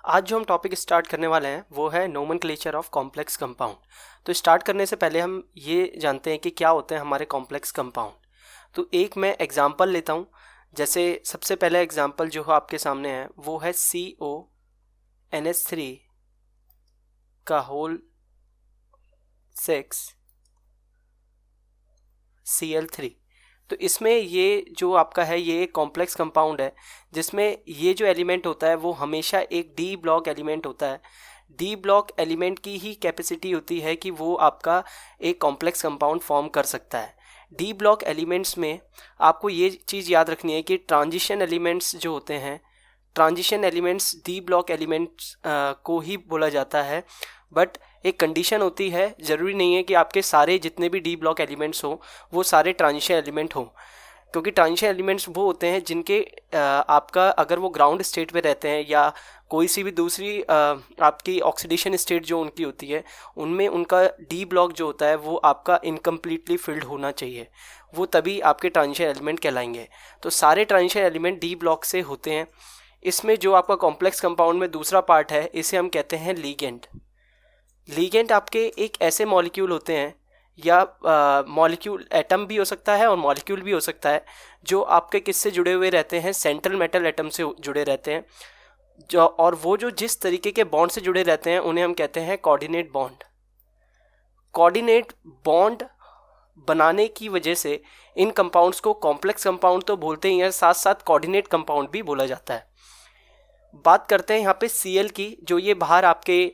आज जो हम टॉपिक स्टार्ट करने वाले हैं वो है नोमेनक्लेचर ऑफ कॉम्प्लेक्स कंपाउंड। तो स्टार्ट करने से पहले हम ये जानते हैं कि क्या होते हैं हमारे कॉम्प्लेक्स कंपाउंड। तो एक मैं एग्जांपल लेता हूँ। जैसे सबसे पहला एग्जांपल जो आपके सामने है वो है CONH3 का होल 6 Cl3। तो इसमें ये जो आपका है ये एक कॉम्प्लेक्स कंपाउंड है जिसमें ये जो एलिमेंट होता है वो हमेशा एक डी ब्लॉक एलिमेंट होता है। डी ब्लॉक एलिमेंट की ही कैपेसिटी होती है कि वो आपका एक कॉम्प्लेक्स कंपाउंड फॉर्म कर सकता है। डी ब्लॉक एलिमेंट्स में आपको ये चीज़ याद रखनी है कि ट्रांजिशन एलिमेंट्स जो होते हैं, transition elements D block elements को ही बोला जाता है। बट एक कंडीशन होती है, ज़रूरी नहीं है कि आपके सारे जितने भी डी ब्लॉक एलिमेंट्स हो वो सारे ट्रांजिशन एलिमेंट हो, क्योंकि ट्रांजिशन एलिमेंट्स वो होते हैं जिनके आपका अगर वो ग्राउंड स्टेट पे रहते हैं या कोई सी भी दूसरी आपकी ऑक्सीडेशन स्टेट जो उनकी होती है उनमें उनका डी ब्लॉक जो होता है वो आपका इनकम्प्लीटली फिल्ड होना चाहिए, वो तभी आपके ट्रांजिशन एलिमेंट कहलाएंगे। तो सारे ट्रांजिशन एलिमेंट डी ब्लॉक से होते हैं। इसमें जो आपका कॉम्प्लेक्स कंपाउंड में दूसरा पार्ट है इसे हम कहते हैं लीगेंड। लीगेंड आपके एक ऐसे मॉलिक्यूल होते हैं या मॉलिक्यूल एटम भी हो सकता है और मॉलिक्यूल भी हो सकता है जो आपके किससे जुड़े हुए रहते हैं, सेंट्रल मेटल एटम से जुड़े रहते हैं जो, और वो जो जिस तरीके के बॉन्ड से जुड़े रहते हैं उन्हें हम कहते हैं कोऑर्डिनेट बॉन्ड। कोऑर्डिनेट बॉन्ड बनाने की वजह से इन कंपाउंड्स को कॉम्प्लेक्स कंपाउंड तो बोलते ही हैं, साथ साथ कोऑर्डिनेट कंपाउंड भी बोला जाता है। बात करते हैं यहाँ पे Cl की, जो ये बाहर आपके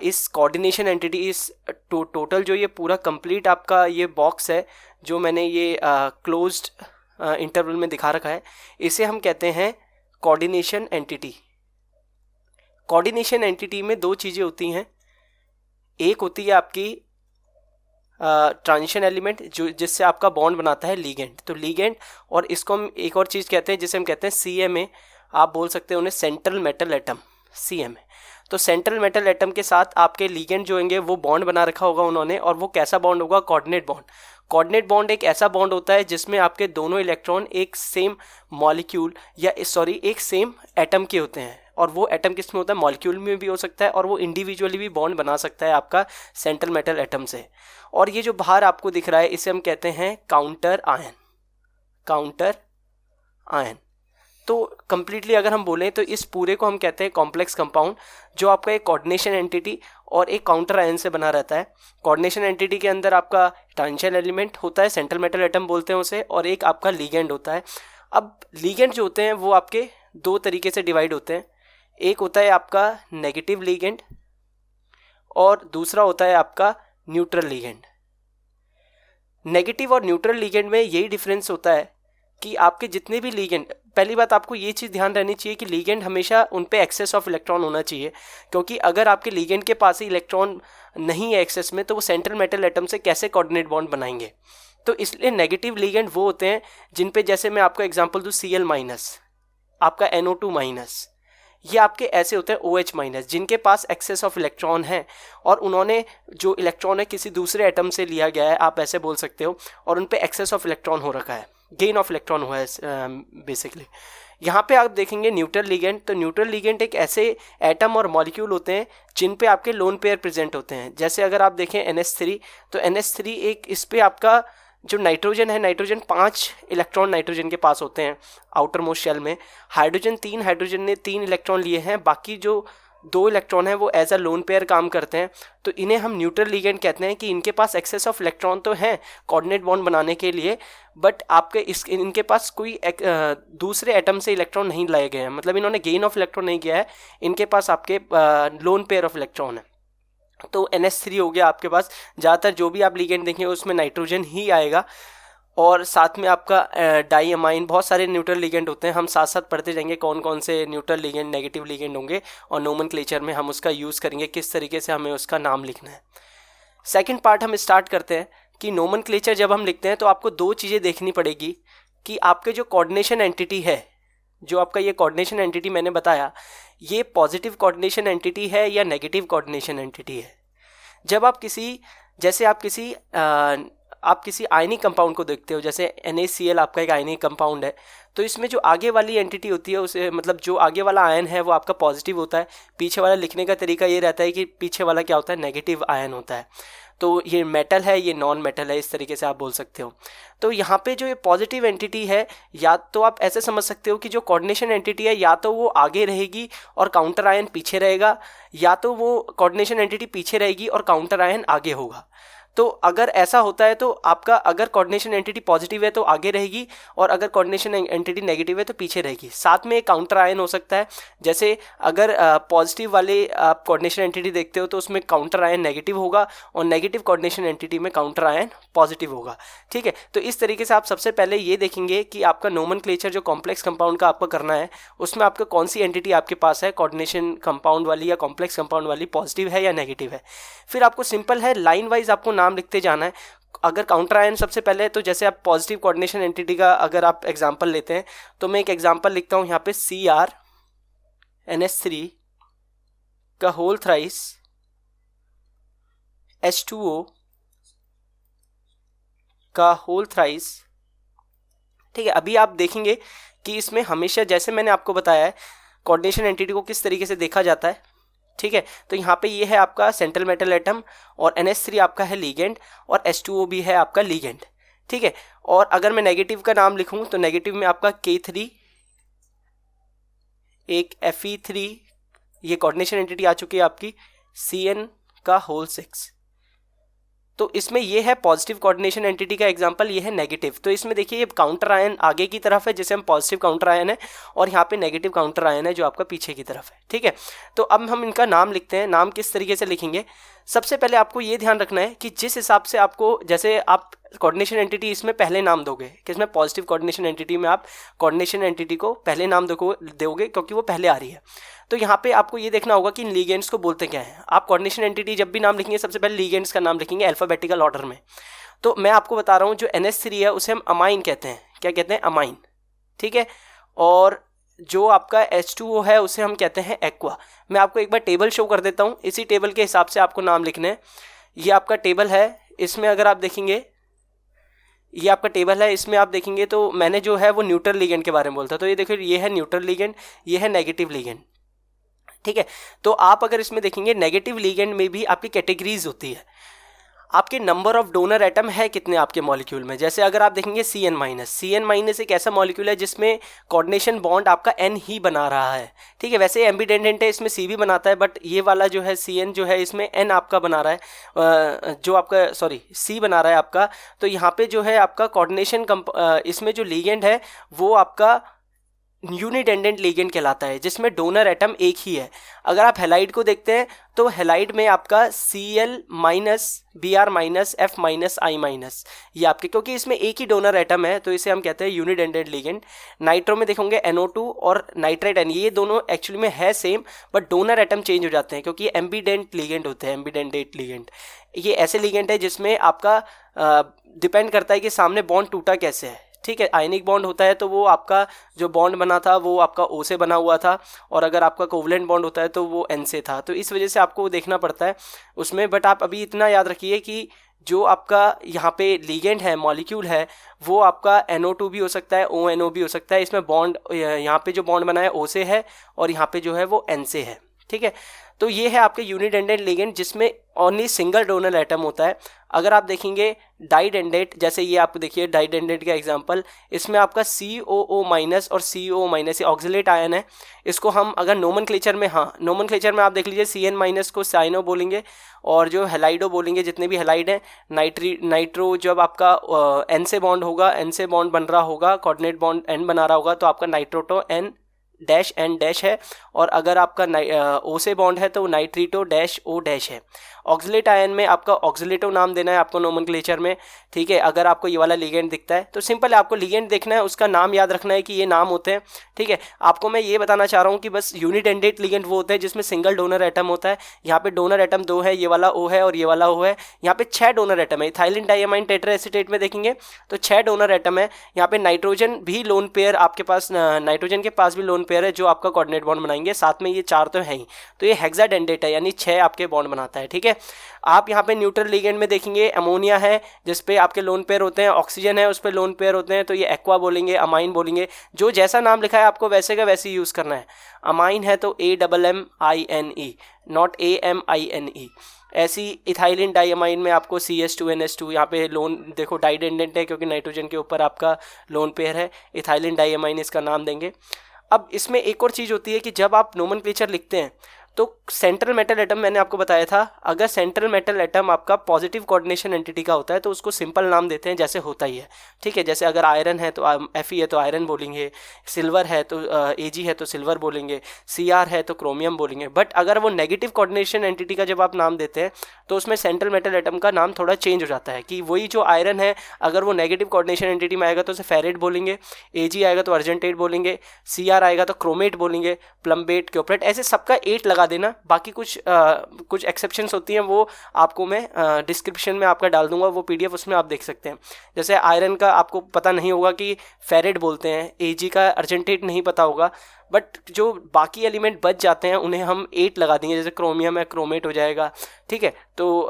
इस कोऑर्डिनेशन एंटिटी, इस टोटल जो ये पूरा कंप्लीट आपका ये बॉक्स है जो मैंने ये क्लोज्ड इंटरवल में दिखा रखा है, इसे हम कहते हैं कोऑर्डिनेशन एंटिटी। कोऑर्डिनेशन एंटिटी में दो चीज़ें होती हैं, एक होती है आपकी ट्रांजिशन एलिमेंट जो जिससे आपका बॉन्ड बनाता है लीगेंड। तो लीगेंड, और इसको हम एक और चीज़ कहते हैं जिसे हम कहते हैं CMA, आप बोल सकते हैं उन्हें सेंट्रल मेटल एटम, CMA। तो सेंट्रल मेटल एटम के साथ आपके लीगेंड जो होंगे वो बॉन्ड बना रखा होगा उन्होंने, और वो कैसा बॉन्ड होगा? Coordinate bond. कोऑर्डिनेट बॉन्ड एक ऐसा बॉन्ड होता है जिसमें आपके दोनों इलेक्ट्रॉन एक सेम मॉलिक्यूल या एक सेम एटम के होते हैं, और वो एटम किस में होता है? मॉलिक्यूल में भी हो सकता है, और वो इंडिविजुअली भी बॉन्ड बना सकता है आपका सेंट्रल मेटल एटम से। और ये जो बाहर आपको दिख रहा है इसे हम कहते हैं काउंटर आयन। Counter ion. तो कंप्लीटली अगर हम बोलें तो इस पूरे को हम कहते हैं कॉम्प्लेक्स कंपाउंड, जो आपका एक कोऑर्डिनेशन एंटिटी और एक काउंटर आयन से बना रहता है। कोऑर्डिनेशन एंटिटी के अंदर आपका ट्रांजिशन एलिमेंट होता है, सेंट्रल मेटल एटम बोलते हैं उसे, और एक आपका लीगेंड होता है। अब लीगेंड जो होते हैं वो आपके दो तरीके से डिवाइड होते हैं, एक होता है आपका नेगेटिव लीगेंड और दूसरा होता है आपका न्यूट्रल लीगेंड। नेगेटिव और न्यूट्रल लीगेंड में यही डिफरेंस होता है कि आपके जितने भी लीगेंड, पहली बात आपको ये चीज़ ध्यान रहनी चाहिए कि लीगेंड हमेशा उन पे एक्सेस ऑफ इलेक्ट्रॉन होना चाहिए, क्योंकि अगर आपके लीगेंड के पास ही इलेक्ट्रॉन नहीं है एक्सेस में तो वो सेंट्रल मेटल एटम से कैसे कोऑर्डिनेट बॉन्ड बनाएंगे। तो इसलिए नेगेटिव लीगेंड वो होते हैं जिन पे, जैसे मैं आपको एग्जांपल दूं, Cl-, आपका NO2-, ये आपके ऐसे होते हैं OH-, जिनके पास एक्सेस ऑफ इलेक्ट्रॉन है और उन्होंने जो इलेक्ट्रॉन है किसी दूसरे एटम से लिया गया है, आप ऐसे बोल सकते हो, और उन पे एक्सेस ऑफ इलेक्ट्रॉन हो रखा है, गेन ऑफ इलेक्ट्रॉन हुआ है बेसिकली। यहाँ पे आप देखेंगे न्यूट्रल लीगेंड। तो न्यूट्रल लीगेंड एक ऐसे एटम और मॉलिक्यूल होते हैं जिन पे आपके लोन पेयर प्रेजेंट होते हैं। जैसे अगर आप देखें NH3, तो NH3 एक, इस पे आपका जो नाइट्रोजन है, नाइट्रोजन 5 इलेक्ट्रॉन नाइट्रोजन के पास होते हैं आउटर मोस्ट शेल में। हाइड्रोजन ने 3 इलेक्ट्रॉन लिए हैं, बाकी जो 2 इलेक्ट्रॉन है वो एज अ लोन पेयर काम करते हैं। तो इन्हें हम न्यूट्रल लीगेंड कहते हैं कि इनके पास एक्सेस ऑफ इलेक्ट्रॉन तो हैं कोऑर्डिनेट बॉन्ड बनाने के लिए, बट आपके इनके पास कोई दूसरे एटम से इलेक्ट्रॉन नहीं लाए गए हैं, मतलब इन्होंने गेन ऑफ इलेक्ट्रॉन नहीं किया है, इनके पास आपके लोन पेयर ऑफ इलेक्ट्रॉन है। तो NH3 हो गया आपके पास। ज़्यादातर जो भी आप लीगेंड देखेंगे उसमें नाइट्रोजन ही आएगा, और साथ में आपका डाईअमाइन, बहुत सारे न्यूट्रल लीगेंड होते हैं। हम साथ साथ पढ़ते जाएंगे कौन कौन से न्यूट्रल लीगेंड, नेगेटिव लीगेंड होंगे, और नोमेनक्लेचर में हम उसका यूज़ करेंगे, किस तरीके से हमें उसका नाम लिखना है। सेकंड पार्ट हम स्टार्ट करते हैं कि नोमेनक्लेचर जब हम लिखते हैं तो आपको दो चीज़ें देखनी पड़ेगी कि आपके जो कोऑर्डिनेशन एंटिटी है, जो आपका ये कोऑर्डिनेशन एंटिटी मैंने बताया, ये पॉजिटिव कोऑर्डिनेशन एंटिटी है या नेगेटिव कोऑर्डिनेशन एंटिटी है। जब आप किसी, जैसे आप किसी आयनिक कंपाउंड को देखते हो, जैसे NaCl आपका एक आयनिक कंपाउंड है, तो इसमें जो आगे वाली एंटिटी होती है उसे मतलब जो आगे वाला आयन है वो आपका पॉजिटिव होता है, पीछे वाला लिखने का तरीका ये रहता है कि पीछे वाला क्या होता है, नेगेटिव आयन होता है। तो ये मेटल है, ये नॉन मेटल है, इस तरीके से आप बोल सकते हो। तो यहाँ पे जो ये पॉजिटिव एंटिटी है, या तो आप ऐसे समझ सकते हो कि जो कोऑर्डिनेशन एंटिटी है या तो वो आगे रहेगी और काउंटर आयन पीछे रहेगा, या तो वो कोऑर्डिनेशन एंटिटी पीछे रहेगी और काउंटर आयन आगे होगा। तो अगर ऐसा होता है तो आपका अगर कोऑर्डिनेशन एंटिटी पॉजिटिव है तो आगे रहेगी, और अगर कोऑर्डिनेशन एंटिटी नेगेटिव है तो पीछे रहेगी। साथ में एक काउंटर आयन हो सकता है, जैसे अगर पॉजिटिव वाले आप कोऑर्डिनेशन एंटिटी देखते हो तो उसमें काउंटर आयन नेगेटिव होगा और नेगेटिव कोऑर्डिनेशन एंटिटी में काउंटर आयन पॉजिटिव होगा। ठीक है, तो इस तरीके से आप सबसे पहले ये देखेंगे कि आपका नोमेनक्लेचर जो कॉम्प्लेक्स कंपाउंड का आपको करना है उसमें आपका कौन सी एंटिटी आपके पास है, कोऑर्डिनेशन कंपाउंड वाली या कॉम्प्लेक्स कंपाउंड वाली, पॉजिटिव है या नेगेटिव है। फिर आपको सिंपल है, लाइन वाइज आपको नाम लिखते जाना है। अगर काउंटर आयन सबसे पहले, तो जैसे आप पॉजिटिव कोऑर्डिनेशन एंटिटी का अगर आप एग्जांपल लेते हैं तो मैं एक एग्जांपल लिखता हूं यहाँ पे, CrNH3 का होल थ्राइस H2O का होल थ्राइस। ठीक है, अभी आप देखेंगे कि इसमें हमेशा जैसे मैंने आपको बताया है कोऑर्डिनेशन एंटिटी को किस तरीके से देखा जाता है। ठीक है, तो यहाँ पे ये है आपका सेंट्रल मेटल एटम और NH3 आपका है लीगेंड और H2O भी है आपका लीगेंड। ठीक है, और अगर मैं नेगेटिव का नाम लिखूं तो नेगेटिव में आपका K3, एक Fe3, ये कोऑर्डिनेशन एंटिटी आ चुकी है आपकी, Cn का होल 6। तो इसमें ये है पॉजिटिव कोऑर्डिनेशन एंटिटी का एग्जांपल, ये है नेगेटिव। तो इसमें देखिए ये काउंटर आयन आगे की तरफ है जिसे हम पॉजिटिव काउंटर आयन है, और यहाँ पे नेगेटिव काउंटर आयन है जो आपका पीछे की तरफ है। ठीक है, तो अब हम इनका नाम लिखते हैं। नाम किस तरीके से लिखेंगे, सबसे पहले आपको ये ध्यान रखना है कि जिस हिसाब से आपको, जैसे आप कोऑर्डिनेशन एंटिटी इसमें पहले नाम दोगे, किसमें पॉजिटिव कोऑर्डिनेशन एंटिटी में आप कोऑर्डिनेशन एंटिटी को पहले नाम दोगे क्योंकि वो पहले आ रही है। तो यहाँ पे आपको ये देखना होगा कि इन लीगेंड्स को बोलते क्या हैं। आप कोऑर्डिनेशन एंटिटी जब भी नाम लिखेंगे सबसे पहले लीगेंड्स का नाम लिखेंगे अल्फाबेटिकल ऑर्डर में। तो मैं आपको बता रहा हूँ जो NH3 है उसे हम अमाइन कहते हैं। क्या कहते हैं, अमाइन। ठीक है, और जो आपका H2O है उसे हम कहते हैं एक्वा। मैं आपको एक बार टेबल शो कर देता हूँ, इसी टेबल के हिसाब से आपको नाम लिखने हैं। ये आपका टेबल है, इसमें अगर आप देखेंगे ये आपका टेबल है, इसमें आप देखेंगे तो मैंने जो है वो न्यूट्रल लिगेंड के बारे में बोलता। तो ये देखो, ये है न्यूट्रल लिगेंड, ये है नेगेटिव लिगेंड। ठीक है, तो आप अगर इसमें देखेंगे नेगेटिव लिगेंड में भी आपकी कैटेगरीज होती है। आपके नंबर ऑफ डोनर एटम है कितने आपके मॉलिक्यूल में। जैसे अगर आप देखेंगे CN- एक ऐसा मॉलिक्यूल है जिसमें कोऑर्डिनेशन बॉन्ड आपका N ही बना रहा है। ठीक है, वैसे एम्बिडेंडेंट है, इसमें C भी बनाता है, बट ये वाला जो है CN जो है इसमें N आपका बना रहा है, जो आपका C बना रहा है आपका। तो यहाँ पे जो है आपका कोऑर्डिनेशन इसमें जो लीगेंड है वो आपका यूनिडेंडेंट लिगेंड कहलाता है, जिसमें डोनर एटम एक ही है। अगर आप हेलाइड को देखते हैं तो हेलाइड में आपका Cl-, Br-, F-, I-, ये आपके, क्योंकि इसमें एक ही डोनर एटम है तो इसे हम कहते हैं यूनिडेंडेंट लिगेंड। नाइट्रो में देखोगे NO2 और नाइट्रेट N, ये दोनों एक्चुअली में है same, but donor atom change हो जाते हैं क्योंकि ये एम्बिडेंट लिगेंड होते हैं। एम्बिडेंट लिगेंड ये ऐसे लिगेंड है जिसमें आपका डिपेंड करता है कि सामने बॉन्ड टूटा कैसे है। ठीक है, आयनिक बॉन्ड होता है तो वो आपका जो बॉन्ड बना था वो आपका O से बना हुआ था, और अगर आपका कोवलेंट बॉन्ड होता है तो वो N से था। तो इस वजह से आपको देखना पड़ता है उसमें। बट आप अभी इतना याद रखिए कि जो आपका यहाँ पे लिगेंड है, मॉलिक्यूल है, वो आपका NO2 भी हो सकता है, ONO भी हो सकता है। इसमें बॉन्ड, यहाँ पे जो बॉन्ड बना है O से है और यहाँ पे जो है वो N से है। ठीक है, तो ये है आपके यूनिडेंडेंट लिगेंड जिसमें ओनली सिंगल डोनर एटम होता है। अगर आप देखेंगे डाइडेंडेट, जैसे ये आप देखिए डाइडेंडेट का एग्जांपल, इसमें आपका COO- और CO-, ये ऑक्सिलेट आयन है। इसको हम अगर नोमेनक्लेचर में, नोमेनक्लेचर में आप देख लीजिए CN- को साइनो बोलेंगे और जो हेलाइडो बोलेंगे, जितने भी हेलाइड हैं। नाइट्रो जब आपका N से बॉन्ड होगा, N से बॉन्ड बन रहा होगा, कोऑर्डिनेट बॉन्ड N बना रहा होगा, तो आपका नाइट्रोटो N- है, और अगर आपका O से बॉन्ड है तो नाइट्रीटो -O- है। ऑक्सिलेट आयन में आपका ऑक्सिलेटो नाम देना है आपको नोमेनक्लेचर में। ठीक है, अगर आपको ये वाला लिगेंड दिखता है तो सिंपल है, आपको लिगेंड देखना है, उसका नाम याद रखना है कि ये नाम होते हैं। ठीक है, आपको मैं ये बताना चाह रहा हूँ कि बस यूनिडेंडेट लिगेंड वो होते हैं जिसमें सिंगल डोनर एटम होता है। यहाँ पे डोनर एटम 2 है, ये वाला O है और ये वाला O है। यहाँ पे 6 डोनर एटम है। इथाइलिन डाइअमाइन टेट्राएसीटेट में देखेंगे तो 6 डोनर एटम है। यहाँ पे नाइट्रोजन भी लोन पेयर आपके पास, नाइट्रोजन के पास भी लोन पेयर है जो आपका कोऑर्डिनेट बॉन्ड बनाएंगे। साथ में ये 4 तो है ही, तो ये हेक्साडेंडेट है, यानी 6 आपके बॉन्ड बनाता है। ठीक है, आप यहाँ पे न्यूट्रल लिगेंड में देखेंगे अमोनिया है जिस पे आपके लोन पेयर होते हैं, ऑक्सीजन है उस पे लोन पेयर होते हैं, तो ये एक्वा बोलेंगे, अमाइन बोलेंगे, जो जैसा नाम लिखा है आपको वैसे का वैसे यूज़ करना है। अमाइन है तो AMMINE, नॉट AMINE। ऐसी इथाइलिन डाइअमाइन में आपको CH2NH2, यहाँ पे लोन देखो डाइडेंडेंट है क्योंकि नाइट्रोजन के ऊपर आपका लोन पेयर है, इथाइलिन डाइअमाइन इसका नाम देंगे। अब इसमें एक और चीज़ होती है कि जब आप नोमेनक्लेचर लिखते हैं तो सेंट्रल मेटल एटम मैंने आपको बताया था, अगर सेंट्रल मेटल एटम आपका पॉजिटिव कोऑर्डिनेशन एंटिटी का होता है तो उसको सिंपल नाम देते हैं जैसे होता ही है, ठीक है। जैसे अगर आयरन है तो Fe है तो आयरन बोलेंगे, सिल्वर है तो Ag है तो सिल्वर बोलेंगे, Cr है तो क्रोमियम बोलेंगे। बट अगर वो नेगेटिव कोऑर्डिनेशन एंटिटी का जब आप नाम देते हैं तो उसमें सेंट्रल मेटल एटम का नाम थोड़ा चेंज हो जाता है कि वही जो आयरन है अगर वो नेगेटिव कोऑर्डिनेशन एंटिटी में आएगा तो उसे फेरेट बोलेंगे, Ag आएगा तो अर्जेंटेट बोलेंगे, Cr आएगा तो क्रोमेट बोलेंगे, प्लम्बेट, क्योपरेट, ऐसे सबका 8 लगा देना। बाकी कुछ एक्सेप्शंस होती हैं वो आपको मैं डिस्क्रिप्शन में आपका डाल दूंगा, वो PDF उसमें आप देख सकते हैं। जैसे आयरन का आपको पता नहीं होगा कि फेरेट बोलते हैं, Ag का अर्जेंटेट नहीं पता होगा, बट जो बाकी एलिमेंट बच जाते हैं उन्हें हम 8 लगा देंगे। जैसे क्रोमियम है क्रोमेट हो जाएगा, ठीक है, तो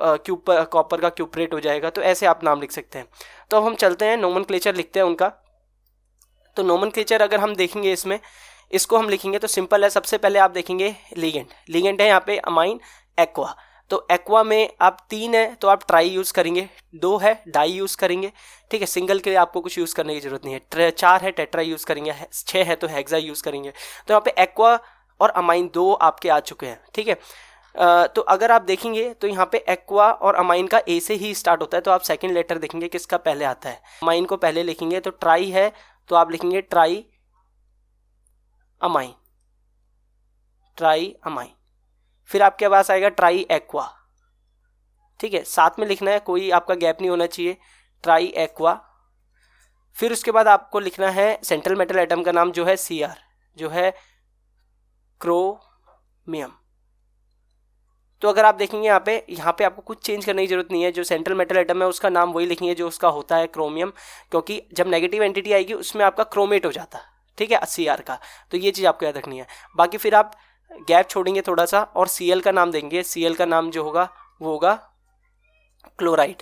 कॉपर का क्यूपरेट हो जाएगा, तो ऐसे आप नाम लिख सकते हैं। तो अब हम चलते हैं नोमेनक्लेचर लिखते हैं उनका। तो नोमेनक्लेचर अगर हम देखेंगे इसमें, इसको हम लिखेंगे तो सिंपल है। सबसे पहले आप देखेंगे लिगेंड है यहाँ पे अमाइन, एक्वा। तो एक्वा में आप 3 है तो आप ट्राई यूज़ करेंगे, 2 है डाई यूज़ करेंगे, ठीक है, सिंगल के लिए आपको कुछ यूज़ करने की जरूरत नहीं है। 4 है टेट्रा यूज़ करेंगे, 6 है तो हेक्सा यूज़ करेंगे। तो यहाँ पे एक्वा और अमाइन 2 आपके आ चुके हैं, ठीक है। तो अगर आप देखेंगे तो यहाँ पे एक्वा और अमाइन का A से ही स्टार्ट होता है, तो आप सेकेंड लेटर देखेंगे किसका पहले आता है, अमाइन को पहले लिखेंगे। तो ट्राई है तो आप लिखेंगे ट्राई अमाइन, फिर आपके पास आएगा ट्राई एक्वा, ठीक है, साथ में लिखना है, कोई आपका गैप नहीं होना चाहिए, ट्राई एक्वा। फिर उसके बाद आपको लिखना है सेंट्रल मेटल एटम का नाम जो है Cr, जो है क्रोमियम। तो अगर आप देखेंगे यहाँ पे आपको कुछ चेंज करने की जरूरत नहीं है, जो सेंट्रल मेटल एटम है उसका नाम वही लिखेंगे जो उसका होता है क्रोमियम, क्योंकि जब नेगेटिव एंटिटी आएगी उसमें आपका क्रोमेट हो जाता है, ठीक है, Cr का। तो ये चीज़ आपको याद रखनी है। बाकी फिर आप गैप छोड़ेंगे थोड़ा सा और Cl का नाम देंगे। Cl का नाम जो होगा वो होगा क्लोराइड,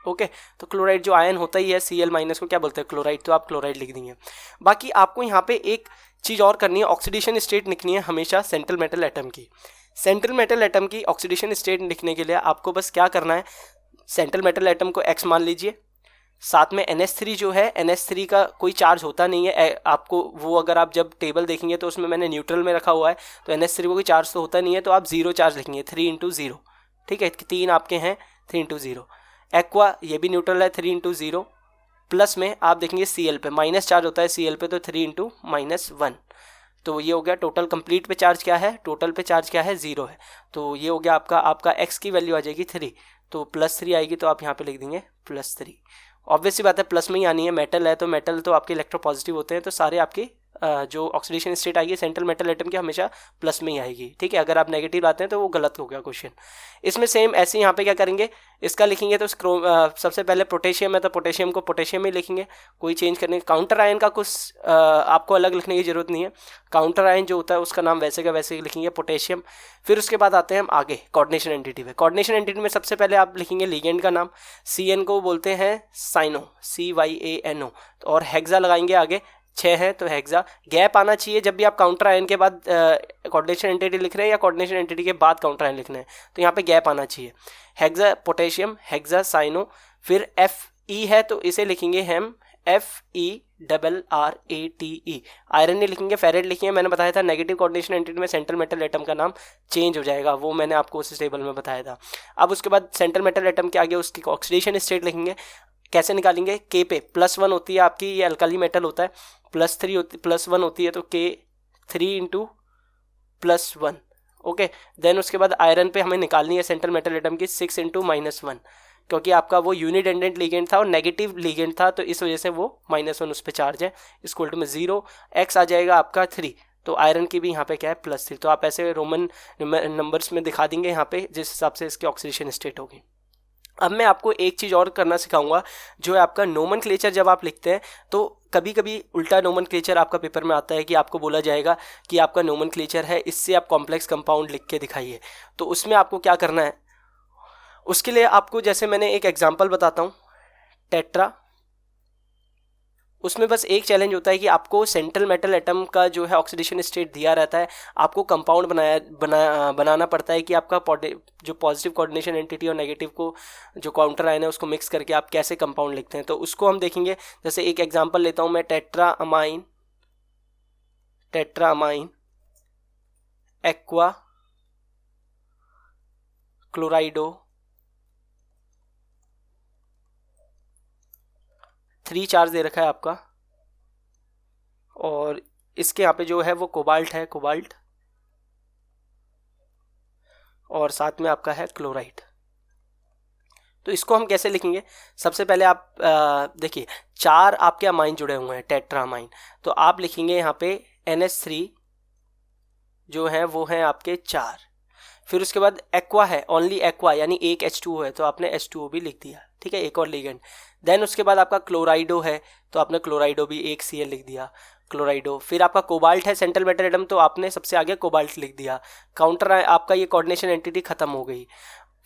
ओके। तो क्लोराइड जो आयन होता ही है, Cl माइनस को क्या बोलते हैं, क्लोराइड, तो आप क्लोराइड लिख देंगे। बाकी आपको यहाँ पे एक चीज़ और करनी है, ऑक्सीडेशन स्टेट लिखनी है हमेशा सेंट्रल मेटल एटम की। सेंट्रल मेटल एटम की ऑक्सीडेशन स्टेट लिखने के लिए आपको बस क्या करना है, सेंट्रल मेटल एटम को X मान लीजिए, साथ में NH3 जो है, NH3 का कोई चार्ज होता नहीं है आपको, वो अगर आप जब टेबल देखेंगे तो उसमें मैंने न्यूट्रल में रखा हुआ है, तो NH3 को कोई चार्ज तो होता नहीं है, तो आप 0 चार्ज लिखेंगे, 3 × 0, ठीक है, 3 आपके हैं, 3 × 0। एक्वा ये भी न्यूट्रल है, 3 × 0, प्लस में आप देखेंगे Cl पे माइनस चार्ज होता है Cl पे, तो 3 × -1, तो ये हो गया टोटल। कंप्लीट पे चार्ज क्या है, टोटल पे चार्ज क्या है, 0 है, तो ये हो गया आपका X की वैल्यू आ जाएगी 3, तो +3 आएगी, तो आप यहाँ पे लिख देंगे +3। ऑब्वियस सी बात है प्लस में ही आनी है, मेटल है तो मेटल तो आपके इलेक्ट्रोपॉजिटिव होते हैं, तो सारे आपके जो ऑक्सीडेशन स्टेट आएगी सेंट्रल मेटल एटम की हमेशा प्लस में ही आएगी, ठीक है। अगर आप नेगेटिव लाते हैं तो वो गलत हो गया क्वेश्चन। इसमें सेम ऐसे यहाँ पे क्या करेंगे, इसका लिखेंगे तो सबसे पहले पोटेशियम है तो पोटेशियम को पोटेशियम में लिखेंगे, कोई चेंज करने। काउंटर आयन का कुछ आपको अलग लिखने की जरूरत नहीं है, काउंटर आयन जो होता है उसका नाम वैसे का वैसे लिखेंगे, पोटेशियम। फिर उसके बाद आते हैं हम आगे कोऑर्डिनेशन एंटिटी में। कोऑर्डिनेशन एंटिटी में सबसे पहले आप लिखेंगे लिगेंड का नाम, CN को बोलते हैं साइनो, CYANO, और हेक्सा लगाएंगे आगे, 6 है तो हेक्सा। गैप आना चाहिए जब भी आप काउंटर आयन के बाद कोऑर्डिनेशन एंटिटी लिख रहे हैं या कोऑर्डिनेशन एंटिटी के बाद काउंटर आयन लिखना है, तो यहाँ पे गैप आना चाहिए। Hexa potassium, hexa cyano. फिर Fe है तो इसे लिखेंगे हम FeRrate। आयरन नहीं लिखेंगे, फेरेट लिखेंगे। मैंने बताया था नेगेटिव कोऑर्डिनेशन एंटिटी में सेंट्रल मेटल एटम का नाम चेंज हो जाएगा, वो मैंने आपको उस टेबल में बताया था। अब उसके बाद सेंट्रल मेटल एटम के आगे उसकी ऑक्सीडेशन स्टेट लिखेंगे। कैसे निकालेंगे, K पे +1 होती है आपकी, ये अल्काली मेटल होता है, +1 होती है तो K 3 × +1, ओके। देन उसके बाद आयरन पे हमें निकालनी है सेंट्रल मेटल एटम की 6 × -1, क्योंकि आपका वो यूनिडेंडेंट लिगेंड था और नेगेटिव लिगेंड था, तो इस वजह से वो -1 उस पर चार्ज है, इक्वल टू में 0। X आ जाएगा आपका 3, तो आयरन की भी यहाँ पे क्या है +3। तो आप ऐसे रोमन नंबर्स में दिखा देंगे यहाँ पे, जिस हिसाब से इसकी ऑक्सीडेशन स्टेट होगी। अब मैं आपको एक चीज़ और करना सिखाऊंगा, जो है आपका नोमेनक्लेचर। जब आप लिखते हैं तो कभी कभी उल्टा नोमेनक्लेचर आपका पेपर में आता है कि आपको बोला जाएगा कि आपका नोमेनक्लेचर है, इससे आप कॉम्प्लेक्स कंपाउंड लिख के दिखाइए। तो उसमें आपको क्या करना है, उसके लिए आपको जैसे मैंने एक एग्जांपल बताता हूँ, टेट्रा, उसमें बस एक चैलेंज होता है कि आपको सेंट्रल मेटल एटम का जो है ऑक्सीडेशन स्टेट दिया रहता है, आपको कंपाउंड बनाना पड़ता है कि आपका जो पॉजिटिव कोऑर्डिनेशन एंटिटी और नेगेटिव को जो काउंटर आयन है उसको मिक्स करके आप कैसे कंपाउंड लिखते हैं, तो उसको हम देखेंगे। जैसे एक एग्जांपल लेता हूं मैं, टेट्रा अमाइन एक्वा क्लोराइडो 3 चार्ज दे रखा है आपका, और इसके यहाँ पे जो है वो कोबाल्ट है, कोबाल्ट, और साथ में आपका है क्लोराइड। तो इसको हम कैसे लिखेंगे? सबसे पहले आप देखिए 4 आपके अमाइन जुड़े हुए हैं, टेट्रा अमाइन, तो आप लिखेंगे यहाँ पे NH3 जो है वो है आपके 4। फिर उसके बाद एक्वा है, ओनली एक्वा यानी एक H2O है, तो आपने H2O भी लिख दिया, ठीक है, एक और लिगेंड। देन उसके बाद आपका क्लोराइडो है, तो आपने क्लोराइडो भी एक Cl लिख दिया, क्लोराइडो। फिर आपका कोबाल्ट है, सेंट्रल मेटल एटम, तो आपने सबसे आगे कोबाल्ट लिख दिया, काउंटर आपका ये कोऑर्डिनेशन एंटिटी खत्म हो गई।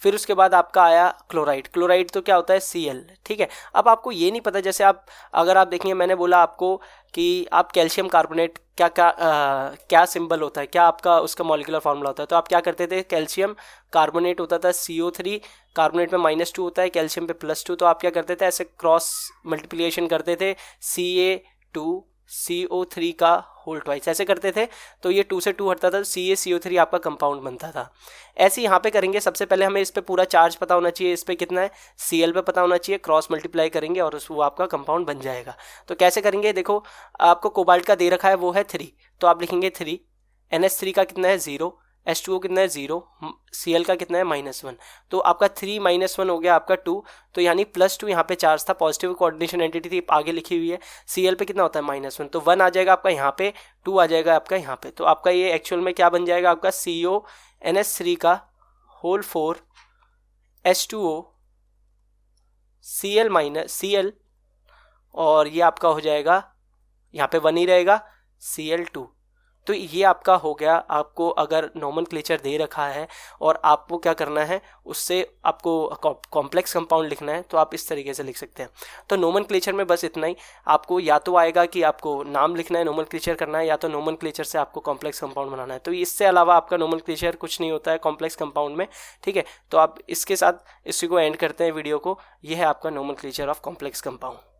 फिर उसके बाद आपका आया क्लोराइड, क्लोराइड तो क्या होता है Cl, ठीक है। अब आपको ये नहीं पता, जैसे आप अगर आप देखेंगे, मैंने बोला आपको कि आप कैल्शियम कार्बोनेट क्या सिंबल होता है, क्या आपका उसका मॉलिक्यूलर फार्मूला होता है, तो आप क्या करते थे, कैल्शियम कार्बोनेट होता था CO3, कार्बोनेट में -2 होता है, कैल्शियम पे +2, तो आप क्या करते थे, ऐसे क्रॉस मल्टीप्लिकेशन करते थे, Ca2CO3 का होल ट्वाइस, ऐसे करते थे, तो ये 2 से 2 हटता था, तो CaCO3 आपका कंपाउंड बनता था। ऐसे यहाँ पे करेंगे, सबसे पहले हमें इस पे पूरा चार्ज पता होना चाहिए, इस पे कितना है Cl पे पता होना चाहिए, क्रॉस मल्टीप्लाई करेंगे और वो आपका कंपाउंड बन जाएगा। तो कैसे करेंगे, देखो आपको कोबाल्ट का दे रखा है वो है 3, तो आप लिखेंगे 3, NH3 का कितना है 0, H2O कितना है 0, Cl का कितना है -1, तो आपका 3 -1 हो गया आपका 2, तो यानी +2 यहाँ पे चार्ज था, पॉजिटिव कोऑर्डिनेशन एंटिटी थी, आगे लिखी हुई है। Cl पे कितना होता है -1, तो 1 आ जाएगा आपका यहाँ पे, 2 आ जाएगा आपका यहाँ पे, तो आपका ये एक्चुअल में क्या बन जाएगा आपका CONH3 का होल 4 H2O Cl और ये आपका हो जाएगा, यहाँ पे 1 ही रहेगा, Cl2। तो ये आपका हो गया। आपको अगर नोमेनक्लेचर दे रखा है और आपको क्या करना है, उससे आपको कॉम्प्लेक्स कंपाउंड लिखना है, तो आप इस तरीके से लिख सकते हैं। तो नोमेनक्लेचर में बस इतना ही, आपको या तो आएगा कि आपको नाम लिखना है, नोमेनक्लेचर करना है, या तो नोमेनक्लेचर से आपको कॉम्प्लेक्स कंपाउंड बनाना है। तो इससे अलावा आपका नोमेनक्लेचर कुछ नहीं होता है कॉम्प्लेक्स कंपाउंड में, ठीक है। तो आप इसके साथ इसी को एंड करते हैं वीडियो को। यह है आपका नोमेनक्लेचर ऑफ कॉम्प्लेक्स कंपाउंड।